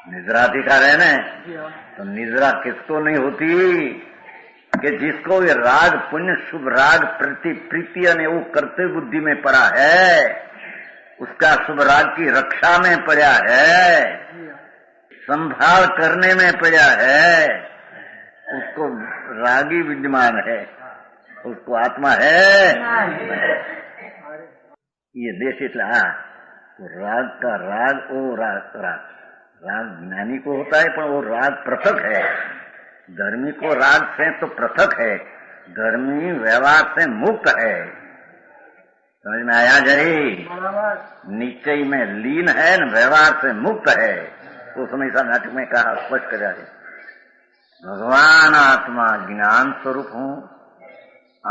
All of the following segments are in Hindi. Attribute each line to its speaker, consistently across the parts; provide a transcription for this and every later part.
Speaker 1: निद्रा अधिकार है ना। तो निद्रा किसको नहीं होती कि जिसको ये राग पुण्य शुभ राग प्रीति ने वो करते बुद्धि में पड़ा है, उसका शुभ राग की रक्षा में पड़ा है, संभाल करने में पड़ा है, उसको रागी विद्यमान है, उसको आत्मा है। ये देश इतना राग का राग वो राग ज्ञानी को होता है, पर वो राग पृथक है। धर्मी को राग से तो पृथक है, धर्मी व्यवहार से मुक्त है। समझ में आया जरी? निश्चय में लीन है न व्यवहार से मुक्त है। तो समय नाटक में कहा स्पष्ट कर जाए, भगवान आत्मा ज्ञान स्वरूप हूँ,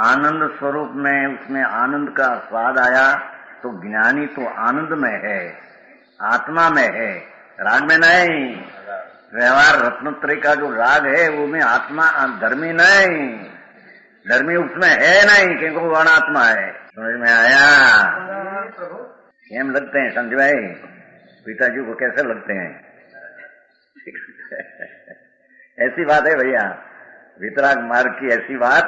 Speaker 1: आनंद स्वरूप में उसमें आनंद का स्वाद आया तो ज्ञानी तो आनंद में है, आत्मा में है, राग में नहीं। व्यवहार रत्नत्रय का जो राग है वो में आत्मा धर्मी नहीं, धर्मी उसमें है नहीं क्योंकि वो अनात्मा है। समझ में आया? केम लगते हैं समझ भाई? पिताजी को कैसे लगते हैं? ऐसी बात है भैया, वितराग मार्ग की ऐसी बात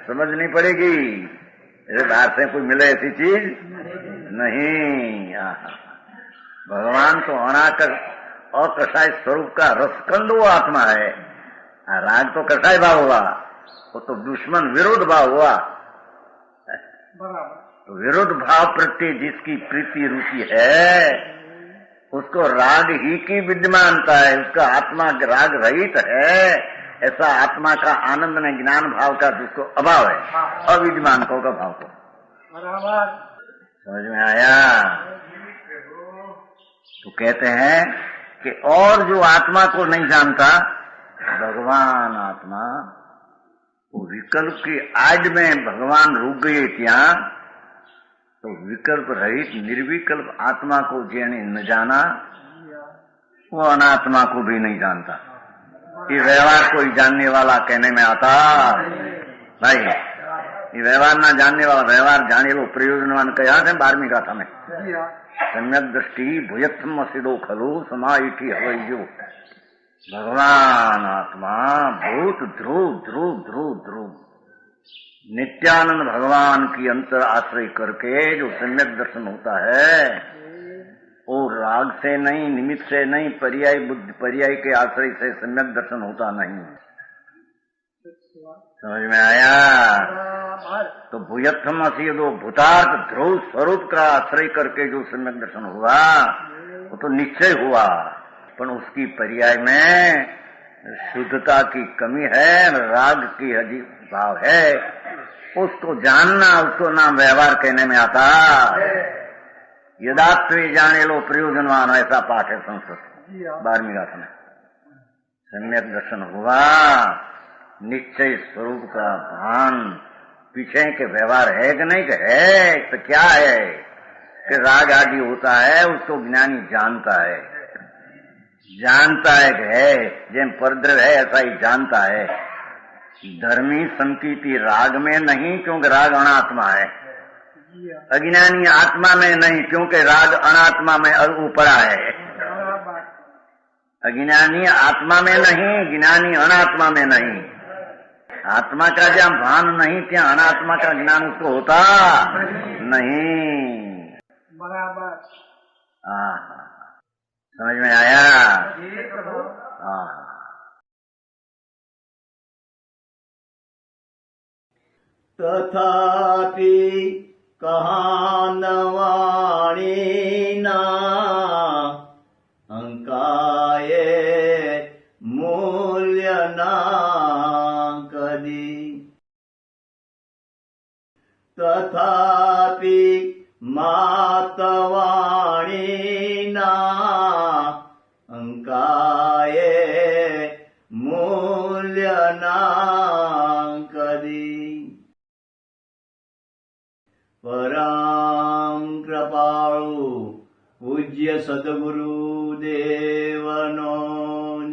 Speaker 1: समझनी पड़ेगी। जैसे बाहर से कोई मिले ऐसी चीज नहीं। भगवान तो अकषाय स्वरूप का रसकंद वो आत्मा है। राग तो कषाय भाव हुआ, वो तो दुश्मन विरोध भाव हुआ। तो विरोध भाव प्रति जिसकी प्रीति रुचि है उसको राग ही की विद्यमानता है, उसका आत्मा राग रहित है। ऐसा आत्मा का आनंद में ज्ञान भाव का जिसको अभाव है, अविद्यमान को का भाव को। समझ में आया? तो कहते हैं कि और जो आत्मा को नहीं जानता, भगवान आत्मा वो विकल्प की आड़ में भगवान रुक गए क्या, तो विकल्प रहित निर्विकल्प आत्मा को जिन्हें न जाना वो अनात्मा को भी नहीं जानता। ये व्यवहार कोई जानने वाला कहने में आता भाई, ये व्यवहार ना जानने वाला, व्यवहार जाने लो प्रयोजनवान कहा है 12वीं गाथा में, सम्यक दृष्टि भूयत्म सिदो खलु समाइठी हवैयो। भगवान आत्मा भूत ध्रुव ध्रुव ध्रुव ध्रुव नित्यानंद भगवान की अंतर आश्रय करके जो सम्यक दर्शन होता है वो राग से नहीं, निमित्त से नहीं, पर्याय बुद्धि पर्याय के आश्रय से सम्यक दर्शन होता नहीं। समझ में आया? तो भूयत्थम असीदो भूतार्थ ध्रुव स्वरूप का आश्रय करके जो सम्यक दर्शन हुआ वो तो निश्चय हुआ, पर उसकी पर्याय में शुद्धता की कमी है, राग की अजीब भाव है। उसको जानना, उसको नाम व्यवहार कहने में आता। यदात्वे जाने लो प्रयोजनवान, ऐसा पाठ है संस्कृत 12वीं गाथा में। सम्यक दर्शन हुआ, निश्चय स्वरूप का भान, पीछे के व्यवहार है कि नहीं, कि है तो क्या है कि राग आदि होता है उसको ज्ञानी जानता है, जानता है कि है जैन परद्रव है ऐसा ही जानता है। धर्मी संकीर्ति राग में नहीं क्योंकि राग अनात्मा है, अज्ञानी आत्मा में नहीं क्योंकि राग अनात्मा में ऊपरा है। अज्ञानी आत्मा में नहीं, ज्ञानी अनात्मा में नहीं। आत्मा का जहाँ भान नहीं ત્યાં अनात्मा का ज्ञान उसको होता नहीं।
Speaker 2: बराबर।
Speaker 1: समझ में आया?
Speaker 3: तथापि कहानवाणी ना अंकाये मूल्य ना कदी। तथापि मातवाणी ना अंकाये मूल्य ना कदी। परम कृपाळु पूज्य सद्गुरु देवनो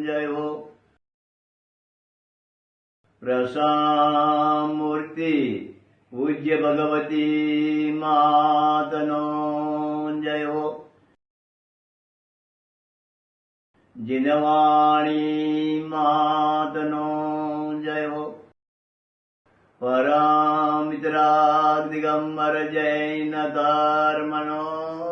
Speaker 3: जय हो। प्रसामूर्ति पूज्य भगवती मातनो जय हो। જીનવાણી મહાત્મનો જય હો. પરમિત્રાગ દિગંબર જૈન ધર્મનો